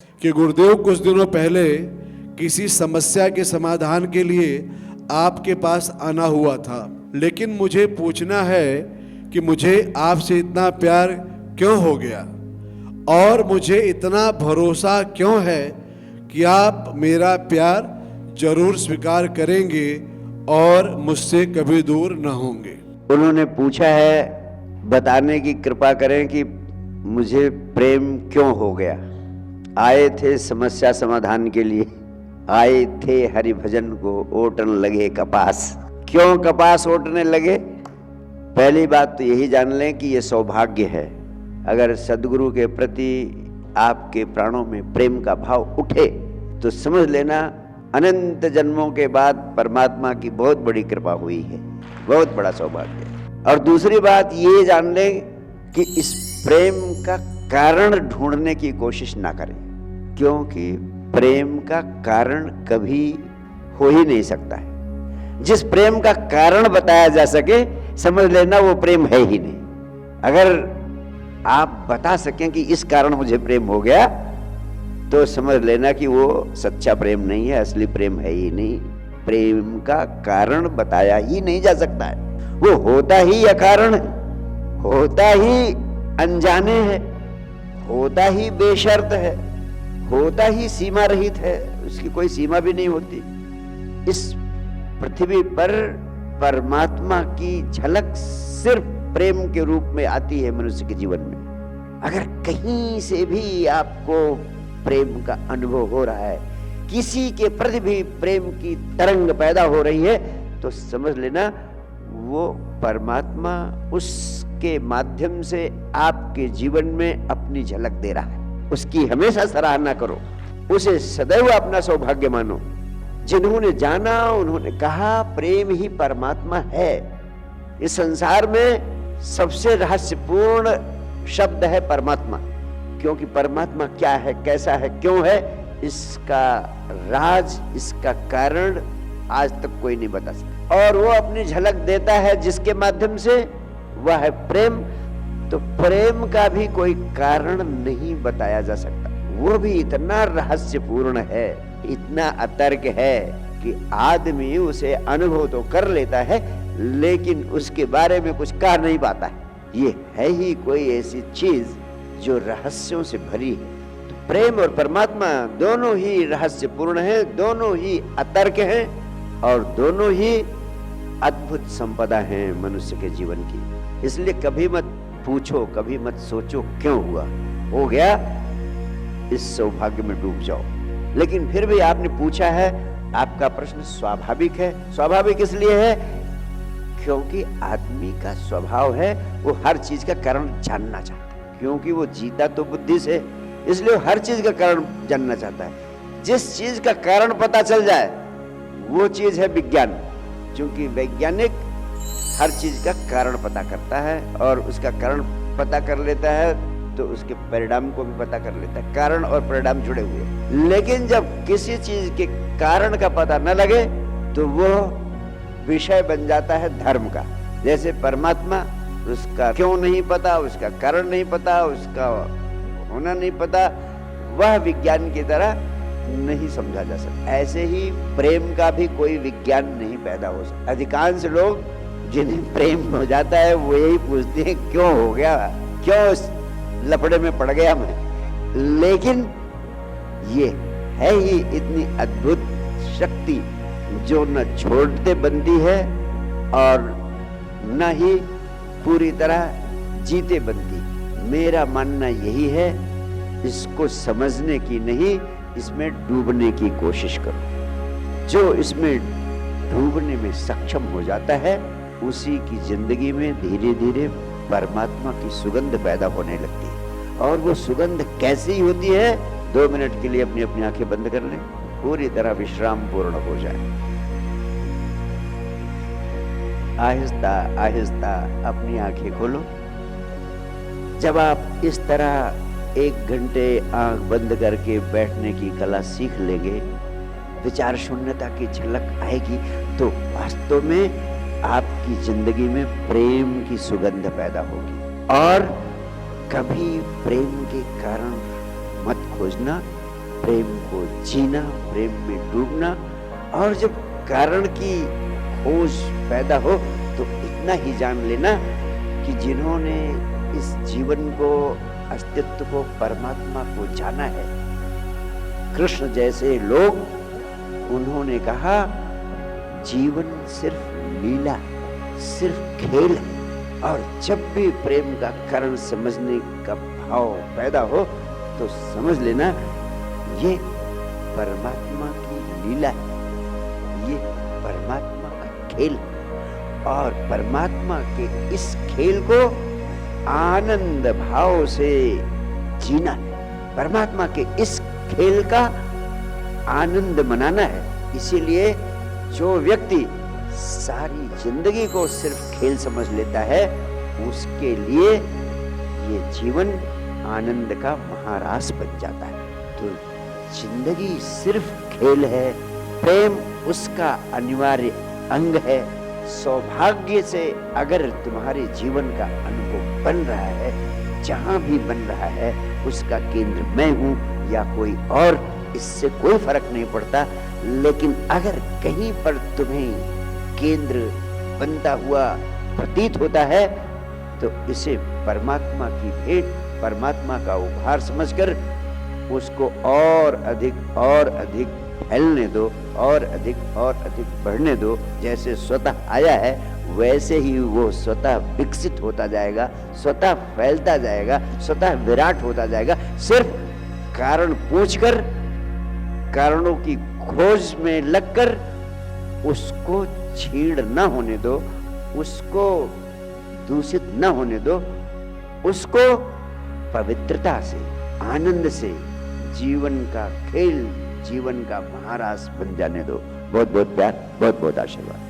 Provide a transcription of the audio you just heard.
कि गुरुदेव कुछ दिनों पहले किसी समस्या के समाधान के लिए आपके पास आना हुआ था, लेकिन मुझे पूछना है कि मुझे आपसे इतना प्यार क्यों हो गया और मुझे इतना भरोसा क्यों है कि आप मेरा प्यार जरूर स्वीकार करेंगे और मुझसे कभी दूर न होंगे। उन्होंने पूछा है, बताने की कृपा करें कि मुझे प्रेम क्यों हो गया। आए थे समस्या समाधान के लिए, आए थे हरि भजन को ओटन लगे कपास। क्यों कपास ओटने लगे? पहली बात तो यही जान लें कि ये सौभाग्य है। अगर सदगुरु के प्रति आपके प्राणों में प्रेम का भाव उठे तो समझ लेना अनंत जन्मों के बाद परमात्मा की बहुत बड़ी कृपा हुई है, बहुत बड़ा सौभाग्य है। और दूसरी बात ये जान लें कि इस प्रेम का कारण ढूंढने की कोशिश ना करें, क्योंकि प्रेम का कारण कभी हो ही नहीं सकता है। जिस प्रेम का कारण बताया जा सके समझ लेना वो प्रेम है ही नहीं। अगर आप बता सकें कि इस कारण मुझे प्रेम हो गया तो समझ लेना कि वो सच्चा प्रेम नहीं है, असली प्रेम है ही नहीं। प्रेम का कारण बताया ही नहीं जा सकता है, वो होता ही अकारण है, होता ही अनजाने है, होता ही बेशर्त है, होता ही सीमा रहित है, उसकी कोई सीमा भी नहीं होती। इस पृथ्वी पर परमात्मा की झलक सिर्फ प्रेम के रूप में आती है मनुष्य के जीवन में। अगर कहीं से भी आपको प्रेम का अनुभव हो रहा है, किसी के प्रति भी प्रेम की तरंग पैदा हो रही है, तो समझ लेना वो परमात्मा उसके माध्यम से आपके जीवन में अपनी झलक दे रहा है। उसकी हमेशा सराहना करो, उसे सदैव अपना सौभाग्य मानो। जिन्होंने जाना उन्होंने कहा प्रेम ही परमात्मा है। इस संसार में सबसे रहस्यपूर्ण शब्द है परमात्मा, क्योंकि परमात्मा क्या है, कैसा है, क्यों है, इसका राज, इसका कारण आज तक कोई नहीं बता सकता। और वो अपनी झलक देता है जिसके माध्यम से, वह है प्रेम। तो प्रेम का भी कोई कारण नहीं बताया जा सकता, वो भी इतना रहस्यपूर्ण है, इतना अतर्क है कि आदमी उसे अनुभव तो कर लेता है लेकिन उसके बारे में कुछ कह नहीं पाता है। ये है ही कोई ऐसी चीज जो रहस्यों से भरी है। तो प्रेम और परमात्मा दोनों ही रहस्यपूर्ण हैं, दोनों ही अतर्क हैं और दोनों ही अद्भुत संपदा हैं मनुष्य के जीवन की। इसलिए कभी मत पूछो, कभी मत सोचो क्यों हुआ, हो गया, इस सौभाग्य में डूब जाओ। लेकिन फिर भी आपने पूछा है, आपका प्रश्न स्वाभाविक है। स्वाभाविक इसलिए है क्योंकि आदमी का स्वभाव है वो हर चीज का कारण जानना चाहता है, क्योंकि वो जीता तो बुद्धि से, इसलिए वो हर चीज का कारण जानना चाहता है। जिस चीज का कारण पता चल जाए वो चीज है विज्ञान, क्योंकि वैज्ञानिक हर चीज का कारण पता करता है और उसका कारण पता कर लेता है तो उसके परिणाम को भी पता कर लेता है। कारण और परिणाम जुड़े हुए। लेकिन जब किसी चीज के कारण का पता न लगे तो वो विषय बन जाता है धर्म का। जैसे परमात्मा, उसका क्यों नहीं पता, उसका कारण नहीं पता, उसका होना नहीं पता, वह विज्ञान की तरह नहीं समझा जा सकता। ऐसे ही प्रेम का भी कोई विज्ञान नहीं पैदा हो सकता। अधिकांश लोग जिन्हें प्रेम हो जाता है वो यही पूछते हैं क्यों हो गया, क्यों इस लफड़े में पड़ गया मैं। लेकिन ये है ही इतनी अद्भुत शक्ति जो न छोड़ते बनती है और न ही पूरी तरह जीते बनती। मेरा मानना यही है, इसको समझने की नहीं, इसमें डूबने की कोशिश करो। जो इसमें डूबने में सक्षम हो जाता है उसी की जिंदगी में धीरे धीरे परमात्मा की सुगंध पैदा होने लगती है। और वो सुगंध कैसी होती है, 2 मिनट के लिए अपनी अपनी आंखें बंद कर लें, पूरी तरह विश्राम पूर्ण हो जाए। आहिस्ता आहिस्ता अपनी आंखें खोलो। जब आप इस तरह 1 घंटे आंख बंद करके बैठने की कला सीख लेंगे, विचार शून्यता की झलक आएगी तो वास्तव में आपकी जिंदगी में प्रेम की सुगंध पैदा होगी। और कभी प्रेम के कारण मत खोजना, प्रेम को जीना, प्रेम में डूबना। और जब कारण की खोज पैदा हो तो इतना ही जान लेना कि जिन्होंने इस जीवन को, अस्तित्व को, परमात्मा को जाना है, कृष्ण जैसे लोग, उन्होंने कहा जीवन सिर्फ लीला, सिर्फ खेल है। और जब भी प्रेम का कारण समझने का भाव पैदा हो तो समझ लेना ये परमात्मा की लीला है, ये परमात्मा का खेल है। और परमात्मा के इस खेल को आनंद भाव से जीना है, परमात्मा के इस खेल का आनंद मनाना है। इसीलिए जो व्यक्ति सारी जिंदगी को सिर्फ खेल समझ लेता है, उसके लिए ये जीवन आनंद का महारास बन जाता है। तो जिंदगी सिर्फ खेल है, प्रेम उसका अनिवार्य अंग है। सौभाग्य से अगर तुम्हारे जीवन का अनुभव बन रहा है, जहां भी बन रहा है, उसका केंद्र मैं हूं या कोई और, इससे कोई फर्क नहीं पड़ता। लेकिन अगर कहीं पर तुम्हें केंद्र बनता हुआ प्रतीत होता है तो इसे परमात्मा की भेंट, परमात्मा का उपहार समझकर उसको और अधिक फैलने दो, और अधिक बढ़ने दो। जैसे स्वतः आया है वैसे ही वो स्वतः विकसित होता जाएगा, स्वतः फैलता जाएगा, स्वतः विराट होता जाएगा। सिर्फ कारण पूछकर, कारणों की खोज में लगकर उसको छीड़ न होने दो, उसको दूषित न होने दो, उसको पवित्रता से, आनंद से जीवन का खेल, जीवन का महारास बन जाने दो। बहुत बहुत प्यार, बहुत बहुत आशीर्वाद।